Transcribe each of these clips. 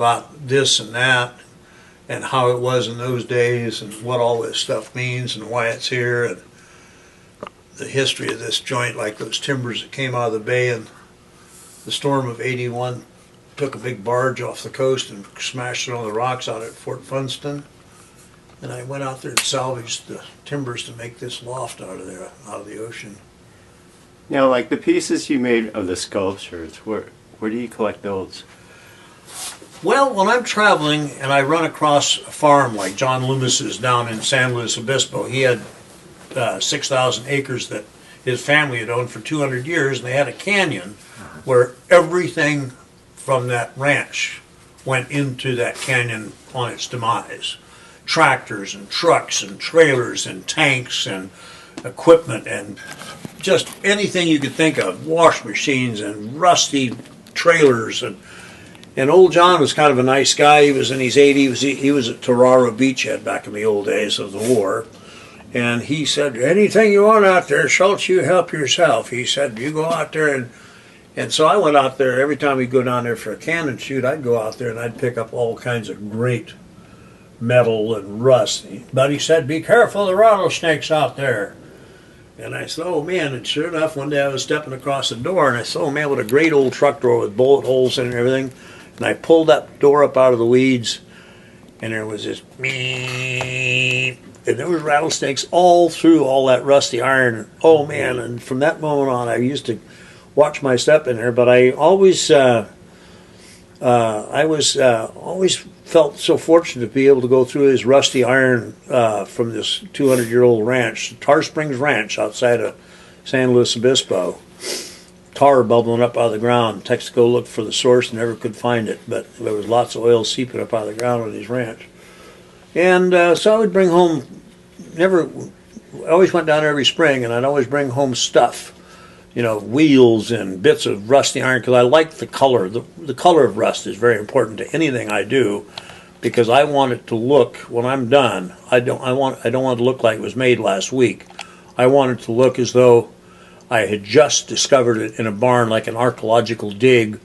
about this and that and how it was in those days and what all this stuff means and why it's here and the history of this joint, like those timbers that came out of the bay and the storm of '81 took a big barge off the coast and smashed it on the rocks out at Fort Funston. And I went out there and salvaged the timbers to make this loft out of there, out of the ocean. Now, like the pieces you made of the sculptures, where do you collect those? Well, when I'm traveling and I run across a farm like John Loomis's down in San Luis Obispo, he had 6,000 acres that his family had owned for 200 years, and they had a canyon where everything from that ranch went into that canyon on its demise. Tractors and trucks and trailers and tanks and equipment and just anything you could think of, wash machines and rusty trailers. And old John was kind of a nice guy. He was in his 80s. He was at Toraro Beachhead back in the old days of the war. And he said, anything you want out there, Schultz, you help yourself. He said, you go out there. And so I went out there. Every time we'd go down there for a cannon shoot, I'd go out there and I'd pick up all kinds of great metal and rust. But he said, be careful, the rattlesnakes out there. And I said, oh man, and sure enough, one day I was stepping across the door and I said, oh man, what a great old truck door with bullet holes in it and everything. And I pulled that door up out of the weeds and there was this beep, and there was rattlesnakes all through all that rusty iron. Oh man, and from that moment on I used to watch my step in there, but I always always felt so fortunate to be able to go through his rusty iron from this 200-year-old ranch, Tar Springs Ranch outside of San Luis Obispo. Tar bubbling up out of the ground. Texaco looked for the source, never could find it, but there was lots of oil seeping up out of the ground on his ranch. And so I would bring home, I always went down every spring, and I'd always bring home stuff, wheels and bits of rusty iron, because I like the color. The color of rust is very important to anything I do, because I want it to look, when I'm done, I don't want it to look like it was made last week. I want it to look as though I had just discovered it in a barn, like an archaeological dig,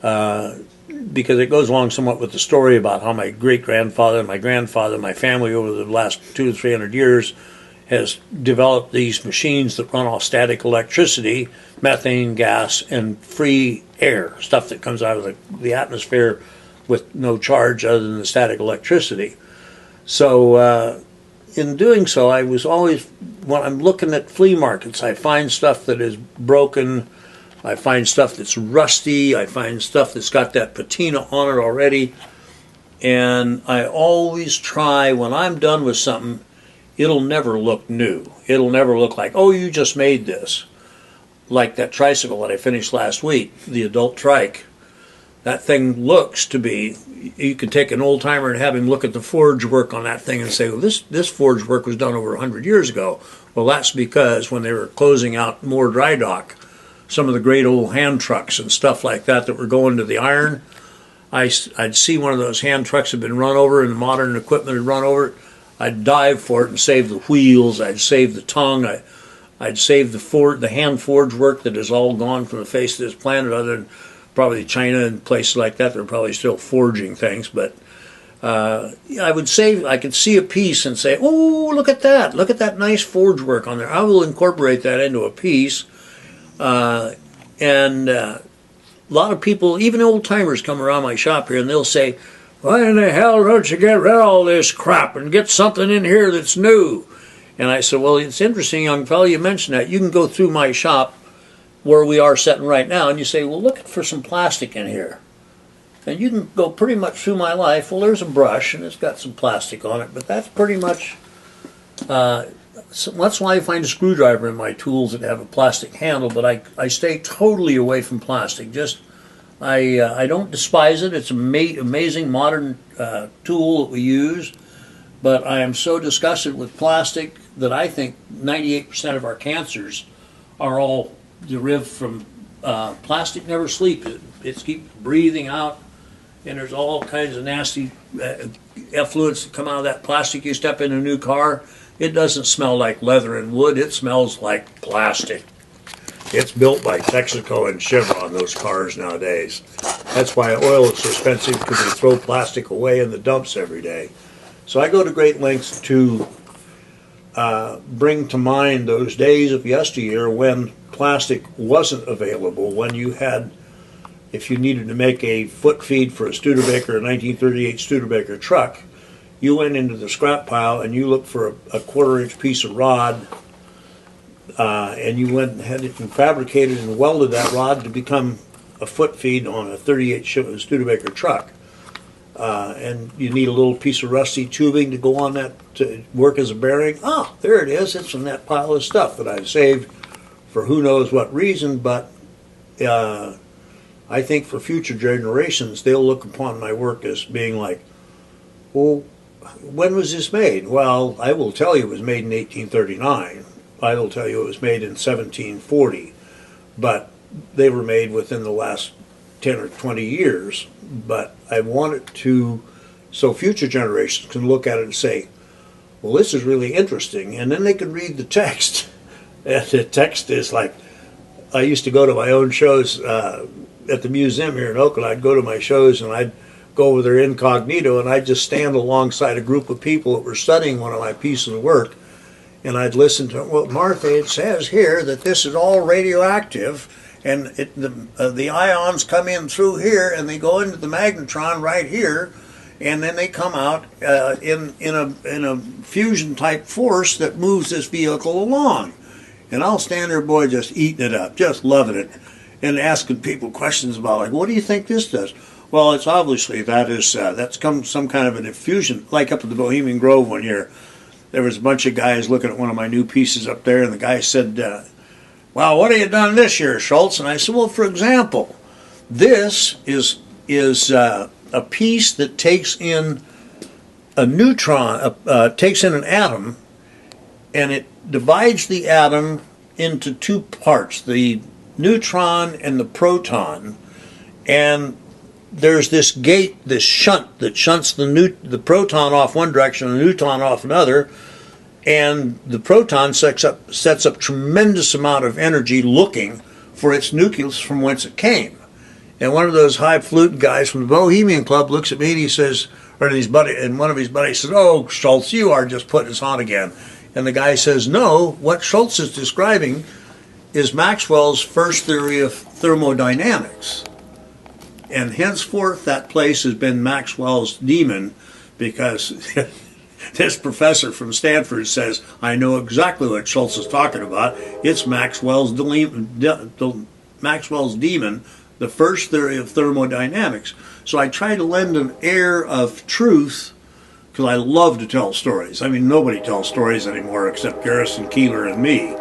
because it goes along somewhat with the story about how my great-grandfather and my grandfather, my family over the last 200 to 300 years, has developed these machines that run off static electricity, methane gas, and free air, stuff that comes out of the atmosphere with no charge other than the static electricity. So in doing so, I was always, when I'm looking at flea markets, I find stuff that is broken, I find stuff that's rusty, I find stuff that's got that patina on it already, and I always try, when I'm done with something, it'll never look new. It'll never look like, oh, you just made this. Like that tricycle that I finished last week, the adult trike. That thing looks to be, you could take an old timer and have him look at the forge work on that thing and say, well, this forge work was done over 100 years ago. Well, that's because when they were closing out Moore Dry Dock, some of the great old hand trucks and stuff like that were going to the iron, I'd see one of those hand trucks had been run over and the modern equipment had run over it. I'd dive for it and save the wheels, I'd save the tongue, I'd save the hand forge work that is all gone from the face of this planet, other than probably China and places like that. They're probably still forging things, but I would save. I could see a piece and say, oh, look at that nice forge work on there. I will incorporate that into a piece. And a lot of people, even old-timers, come around my shop here and they'll say, why in the hell don't you get rid of all this crap and get something in here that's new? And I said, well, it's interesting, young fellow, you mentioned that. You can go through my shop where we are sitting right now and you say, well, look for some plastic in here. And you can go pretty much through my life. Well, there's a brush and it's got some plastic on it, but that's pretty much, so that's why I find a screwdriver in my tools that have a plastic handle, but I stay totally away from plastic. I don't despise it. It's an amazing modern tool that we use, but I am so disgusted with plastic that I think 98% of our cancers are all derived from plastic. Never sleeps. It keeps breathing out, and there's all kinds of nasty effluents that come out of that plastic. You step in a new car, it doesn't smell like leather and wood. It smells like plastic. It's built by Texaco and Chevron, those cars nowadays. That's why oil is so expensive, because they throw plastic away in the dumps every day. So I go to great lengths to bring to mind those days of yesteryear when plastic wasn't available, when you had, if you needed to make a foot feed for a Studebaker, a 1938 Studebaker truck, you went into the scrap pile and you looked for a quarter-inch piece of rod, and you went and had it and fabricated and welded that rod to become a foot feed on a 38 Studebaker truck. And you need a little piece of rusty tubing to go on that to work as a bearing. Ah, there it is. It's in that pile of stuff that I saved for who knows what reason, but I think for future generations, they'll look upon my work as being like, well, when was this made? Well, I will tell you it was made in 1839. I will tell you it was made in 1740. But they were made within the last 10 or 20 years. But I want it to, so future generations can look at it and say, well, this is really interesting. And then they can read the text. And the text is like, I used to go to my own shows at the museum here in Oakland. I'd go to my shows and I'd go over there incognito, and I'd just stand alongside a group of people that were studying one of my pieces of work, and I'd listen to, well, Martha, it says here that this is all radioactive, and the ions come in through here, and they go into the magnetron right here, and then they come out in a fusion type force that moves this vehicle along. And I'll stand there, boy, just eating it up, just loving it, and asking people questions about, like, what do you think this does? Well, it's obviously that's some kind of an infusion, like up at the Bohemian Grove one year. There was a bunch of guys looking at one of my new pieces up there, and the guy said, well, what have you done this year, Schultz? And I said, well, for example, this is a piece that takes in a neutron, takes in an atom, and it divides the atom into two parts, the neutron and the proton, and there's this gate, this shunt that shunts the proton off one direction and the neutron off another, and the proton sets up tremendous amount of energy looking for its nucleus from whence it came. And one of those highfalutin guys from the Bohemian Club looks at me and he says, one of his buddies says, "Oh, Schultz, you are just putting us on again." And the guy says, "No, what Schultz is describing is Maxwell's first theory of thermodynamics. And henceforth, that place has been Maxwell's demon, because this professor from Stanford says, I know exactly what Schultz is talking about. It's Maxwell's demon, the first theory of thermodynamics." So I try to lend an air of truth, because I love to tell stories. I mean, nobody tells stories anymore except Garrison Keillor and me.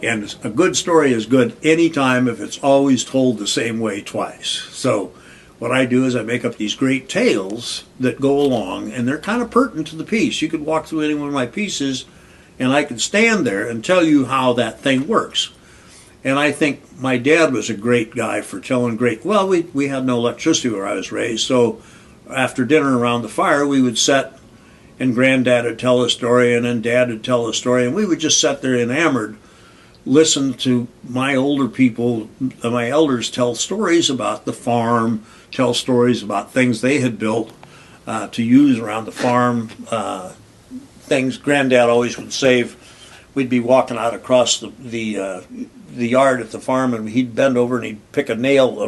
And a good story is good anytime if it's always told the same way twice. So what I do is I make up these great tales that go along, and they're kind of pertinent to the piece. You could walk through any one of my pieces, and I could stand there and tell you how that thing works. And I think my dad was a great guy for telling well, we had no electricity where I was raised, so after dinner around the fire, we would sit, and Granddad would tell a story, and then Dad would tell a story, and we would just sit there enamored, listen to my older people, my elders, tell stories about the farm, tell stories about things they had built to use around the farm, things Granddad always would save. We'd be walking out across the yard at the farm, and he'd bend over and he'd pick a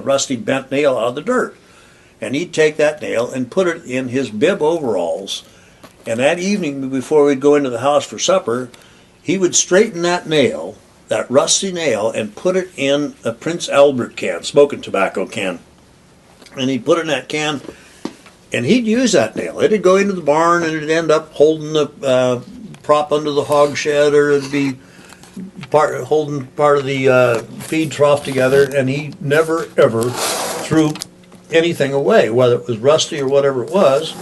rusty bent nail out of the dirt. And he'd take that nail and put it in his bib overalls. And that evening, before we'd go into the house for supper, he would straighten that nail, that rusty nail, and put it in a Prince Albert can, smoking tobacco can. And he'd put it in that can, and he'd use that nail. It'd go into the barn, and it'd end up holding the prop under the hog shed, or it'd be holding part of the feed trough together, and he never, ever threw anything away, whether it was rusty or whatever it was.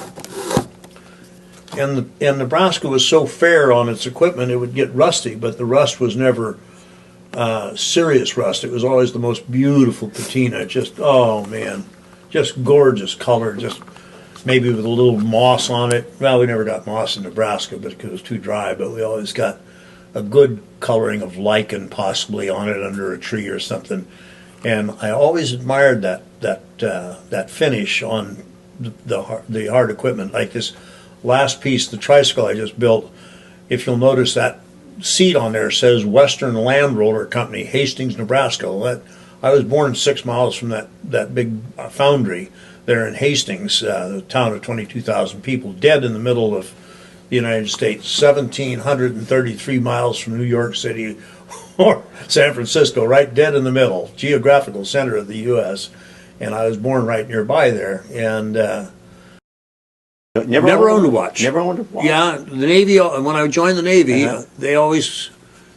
And Nebraska was so fair on its equipment, it would get rusty, but the rust was never serious rust. It was always the most beautiful patina. Just, oh man, just gorgeous color, just maybe with a little moss on it. Well, we never got moss in Nebraska, but because it was too dry, but we always got a good coloring of lichen possibly on it under a tree or something. And I always admired that finish on the hard equipment. Like this last piece, the tricycle I just built, if you'll notice that seat on there says Western Land Roller Company, Hastings, Nebraska. Well, I was born 6 miles from that big foundry there in Hastings, a town of 22,000 people, dead in the middle of the United States, 1,733 miles from New York City or San Francisco, right dead in the middle, geographical center of the U.S. And I was born right nearby there, and never owned a watch. Never owned a watch. Yeah, the Navy. When I joined the Navy, they always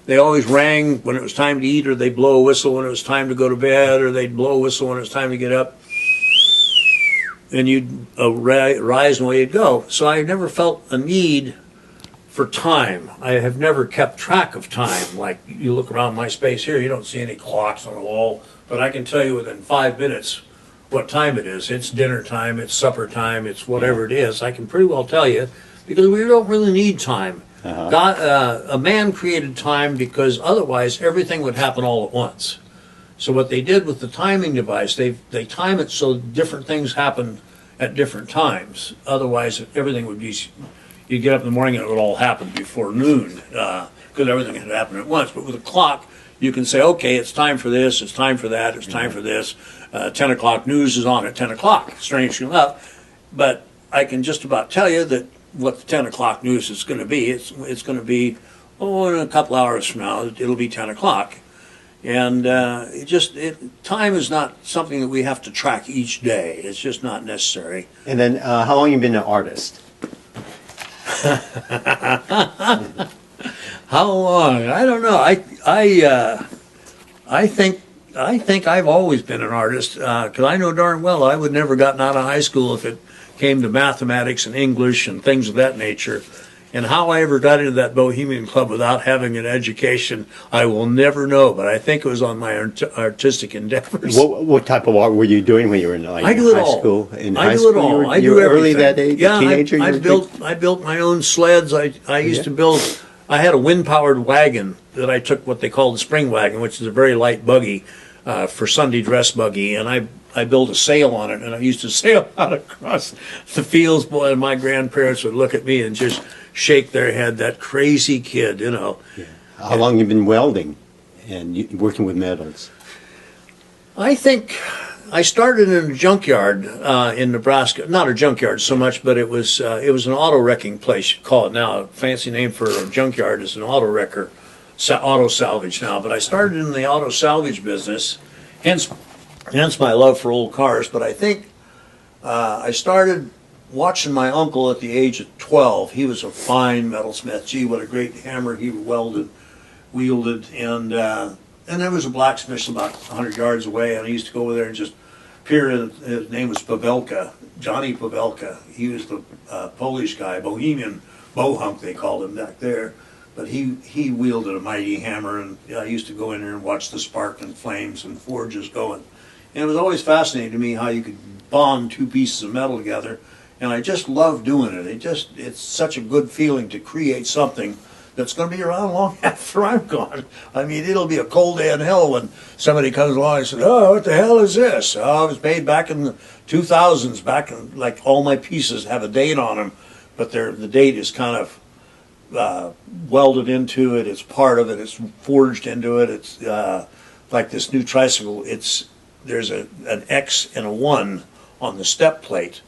rang when it was time to eat, or they'd blow a whistle when it was time to go to bed, or they'd blow a whistle when it was time to get up. And you'd rise and away you'd go. So I never felt a need for time. I have never kept track of time. Like you look around my space here, you don't see any clocks on the wall, but I can tell you within 5 minutes what time it is. It's dinner time, it's supper time, it's whatever it is. I can pretty well tell you because we don't really need time. God, a man created time because otherwise everything would happen all at once. So what they did with the timing device, they time it so different things happen at different times. Otherwise, everything would be, you'd get up in the morning and it would all happen before noon because everything had happened at once. But with a clock, you can say, okay, it's time for this, it's time for that, it's time for this. 10 o'clock news is on at 10 o'clock, strangely enough. But I can just about tell you that what the 10 o'clock news is going to be. It's going to be, in a couple hours from now, it'll be 10 o'clock. And time is not something that we have to track each day. It's just not necessary. And then, how long have you been an artist? How long? I don't know. I think I've always been an artist because I know darn well I would never gotten out of high school if it came to mathematics and English and things of that nature. And how I ever got into that Bohemian Club without having an education, I will never know. But I think it was on my artistic endeavors. What type of art were you doing when you were in high school? In I high do school, it all. You were early that age, yeah, teenager? I built my own sleds. I used to build. I had a wind-powered wagon that I took what they called the spring wagon, which is a very light buggy for Sunday dress buggy, and I built a sail on it, and I used to sail out across the fields. Boy, and my grandparents would look at me and just shake their head. That crazy kid, you know. Yeah. How long you been welding and working with metals? I think I started in a junkyard in Nebraska. Not a junkyard so much, but it was an auto wrecking place. You call it now. A fancy name for a junkyard is an auto wrecker, auto salvage now. But I started in the auto salvage business, hence my love for old cars. But I think I started watching my uncle at the age of 12. He was a fine metalsmith. Gee, what a great hammer he wielded. And there was a blacksmith about 100 yards away, and I used to go over there and just peer in. His name was Pavelka, Johnny Pavelka. He was the Polish guy, Bohemian Bohunk they called him back there. But he wielded a mighty hammer, and I used to go in there and watch the spark and flames and forges going. And it was always fascinating to me how you could bond two pieces of metal together. And I just love doing it. It's such a good feeling to create something that's going to be around long after I'm gone. I mean, it'll be a cold day in hell when somebody comes along and says, "Oh, what the hell is this?" Oh, it was made back in the 2000s. Back in, like, all my pieces have a date on them, but the date is kind of welded into it. It's part of it. It's forged into it. It's like this new tricycle. There's an X and a 1 on the step plate.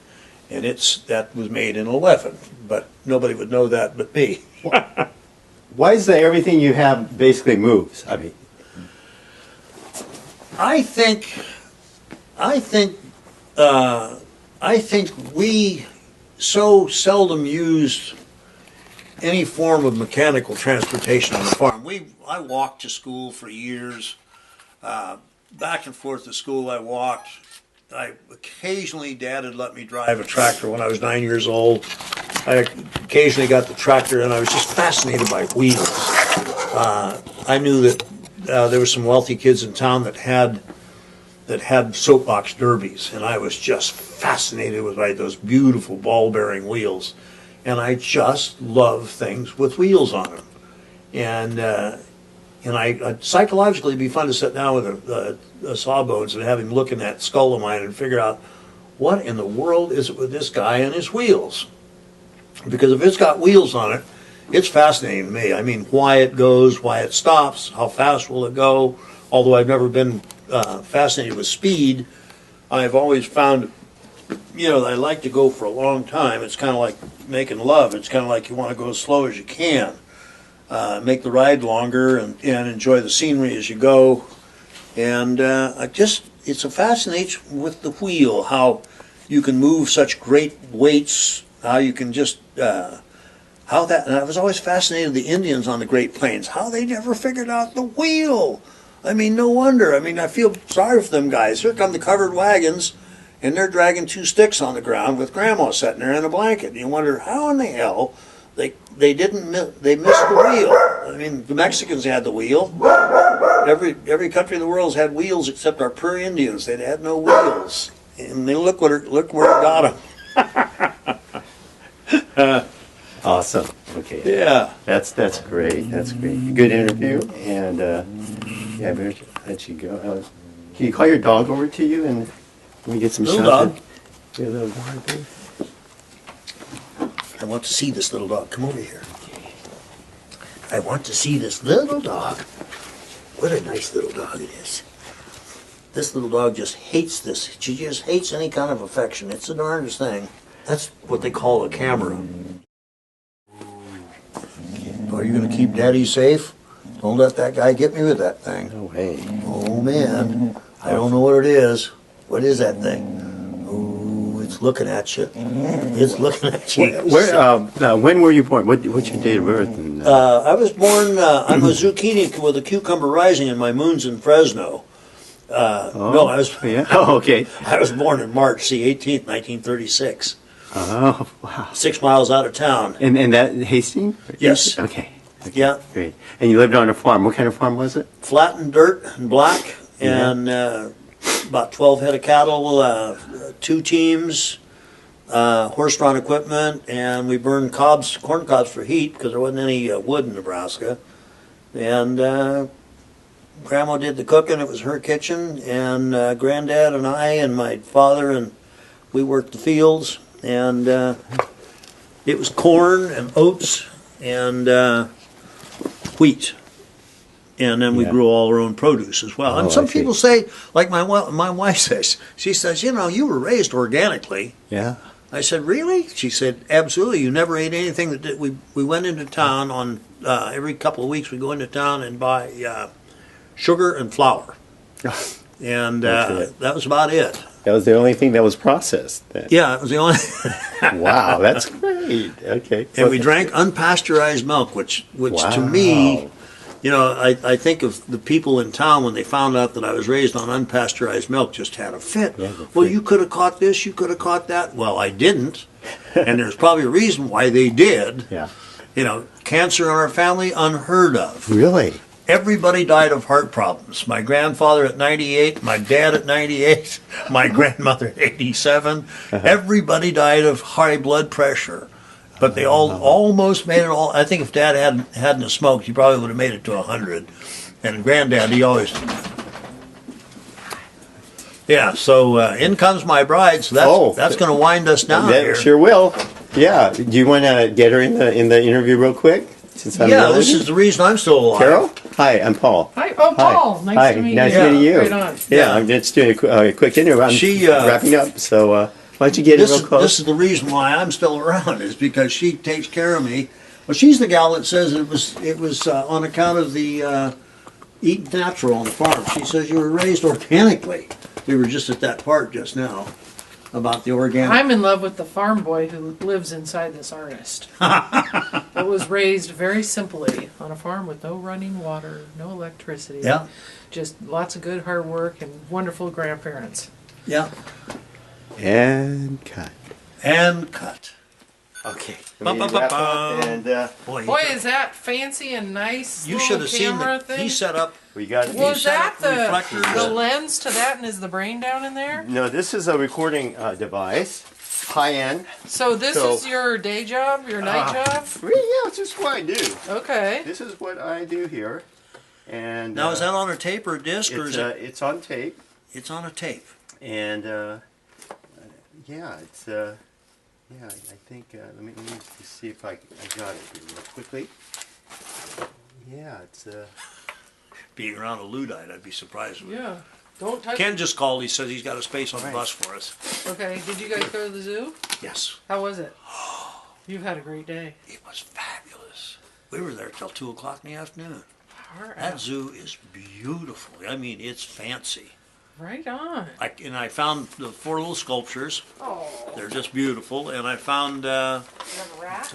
And that was made in 11, but nobody would know that but me. Why is that everything you have basically moves? I mean, I think we so seldom used any form of mechanical transportation on the farm. I walked to school for years, back and forth to school. I walked. Occasionally, Dad had let me drive a tractor when I was 9 years old. I occasionally got the tractor, and I was just fascinated by wheels. I knew that there were some wealthy kids in town that had soapbox derbies, and I was just fascinated with those beautiful ball-bearing wheels. And I just love things with wheels on them. And I psychologically, it'd be fun to sit down with a sawbones and have him look in that skull of mine and figure out what in the world is it with this guy and his wheels. Because if it's got wheels on it, it's fascinating to me. I mean, why it goes, why it stops, how fast will it go. Although I've never been fascinated with speed, I've always found, that I like to go for a long time. It's kind of like making love. It's kind of like you want to go as slow as you can. Make the ride longer and enjoy the scenery as you go. And it's a fascination with the wheel, how you can move such great weights, how you can just, and I was always fascinated with the Indians on the Great Plains, how they never figured out the wheel. I mean, no wonder. I mean, I feel sorry for them guys. Here come the covered wagons, and they're dragging 2 sticks on the ground with Grandma sitting there in a blanket. And you wonder how in the hell they missed the wheel. I mean, the Mexicans had the wheel. Every country in the world has had wheels except our Prairie Indians. They had no wheels, and they look where it got them. Awesome. Okay. Yeah. That's great. That's great. Good interview. And yeah, we'll let you go. Can you call your dog over to you and we get some little shots? Dog. Your little dog, please. I want to see this little dog. Come over here. I want to see this little dog. What a nice little dog it is. This little dog just hates this. She just hates any kind of affection. It's the darndest thing. That's what they call a camera. Are you going to keep Daddy safe? Don't let that guy get me with that thing. No way. Oh, man. I don't know what it is. What is that thing? Oh, it's looking at you. It's looking at you. When were you born? What's your date of birth? And, I was born, I'm a zucchini with a cucumber rising and my moon's in Fresno. No, I was. Yeah. Oh, okay. I was born in March the 18th, 1936. Oh, wow. 6 miles out of town. And that Hastings? Yes. Okay. Yeah. Great. And you lived on a farm. What kind of farm was it? Flat and dirt and black, and about 12 head of cattle, 2 teams, horse-drawn equipment, and we burned corn cobs for heat because there wasn't any wood in Nebraska. And Grandma did the cooking. It was her kitchen, and Granddad and I and my father, and we worked the fields. And it was corn and oats and wheat, and then we grew all our own produce as well. And some people say, like my wife says, she says, you were raised organically. Yeah. I said, really? She said, absolutely. You never ate anything that we went into town on every couple of weeks. We go into town and buy sugar and flour, and that was about it. That was the only thing that was processed then. Yeah, it was the only. Wow, that's great. Okay. And we drank unpasteurized milk, which to me, I think of the people in town when they found out that I was raised on unpasteurized milk just had a fit. Yeah, well, you could have caught this, you could have caught that. Well, I didn't, and there's probably a reason why they did. Yeah. Cancer in our family, unheard of. Really? Everybody died of heart problems. My grandfather at 98, my dad at 98, my grandmother at 87. Everybody died of high blood pressure. But they all almost made it all. I think if Dad hadn't smoked, he probably would have made it to 100. And Granddad, he always... Yeah, so in comes my bride, so that's going to wind us down here. Sure will. Yeah. Do you want to get her in the interview real quick? This is the reason I'm still alive. Carol? Hi, I'm Paul. Hi. Oh, Paul. Nice to meet you. Nice meeting you. Right on. Yeah, I'm just doing a quick interview. I'm wrapping up, so why don't you get it real close? This is the reason why I'm still around, is because she takes care of me. Well, she's the gal that says it was on account of the eating natural on the farm. She says you were raised organically. We were just at that part just now about the organic. I'm in love with the farm boy who lives inside this artist. It was raised very simply on a farm with no running water, no electricity. Yeah. Just lots of good hard work and wonderful grandparents. Yeah. And cut. Okay. Boy, is that fancy and nice. You should have seen thing. He set up. Was that the lens to that, and is the brain down in there? No, this is a recording device. high end. So this is your day job, your night job? Yeah, it's just what I do. Okay. This is what I do here. And Now, is that on a tape or a disc, or is it? It's on tape. It's on a tape. And yeah, it's yeah. I think let me just see if I got it here real quickly. Yeah, it's Being around a Luddite, I'd be surprised with it. Yeah. Don't touch Ken it. just called. He says he's got a space on the Right. bus for us. Okay. Did you guys go to the zoo? Yes. How was it? You've had a great day. It was fabulous. We were there till 2 o'clock in the afternoon. Far That out. zoo is beautiful. I mean, it's fancy. Right on. And I found the 4 little sculptures. Oh. They're just beautiful. And I found, You have a rat?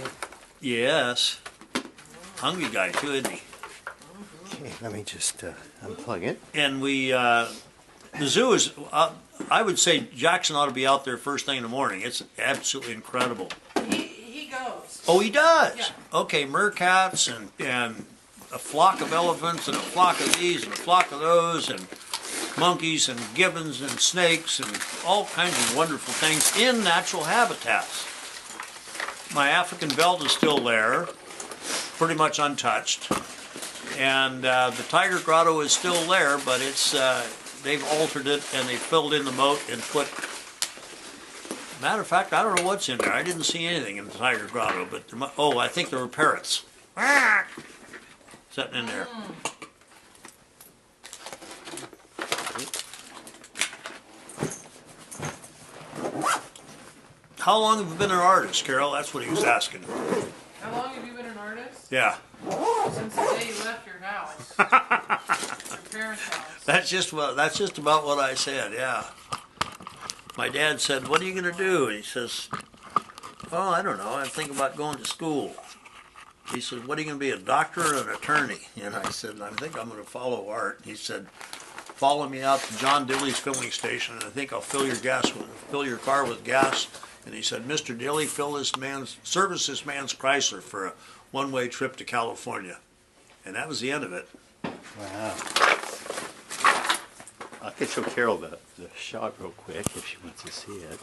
yes, hungry guy too, isn't he? okay. Let me just unplug it. And we, the zoo is, I would say Jackson ought to be out there first thing in the morning. It's absolutely incredible. He goes. Oh, he does? Yeah. Okay, meerkats and a flock of elephants and a flock of these and a flock of those and monkeys and gibbons and snakes and all kinds of wonderful things in natural habitats. My African belt is still there, pretty much untouched. And the tiger grotto is still there, but it's they've altered it and they filled in the moat and put. Matter of fact, I don't know what's in there. I didn't see anything in the tiger grotto, but I think there were parrots sitting in there. How long have you been an artist, Carol? That's what he was asking. How long have you been an artist? Yeah, Since the day you left your house. Your parents' house. that's just about what I said. Yeah. My dad said, "What are you going to do?" And he says, "Oh, I don't know. I'm thinking about going to school." He said, "What are you going to be, a doctor or an attorney?" And I said, "I think I'm going to follow art." He said, "Follow me out to John Dilly's filling station, and I think I'll fill your car with gas." And he said, "Mr. Dilly, service this man's Chrysler for a one-way trip to California." And that was the end of it. Wow. I could show Carol the shot real quick if she wants to see it.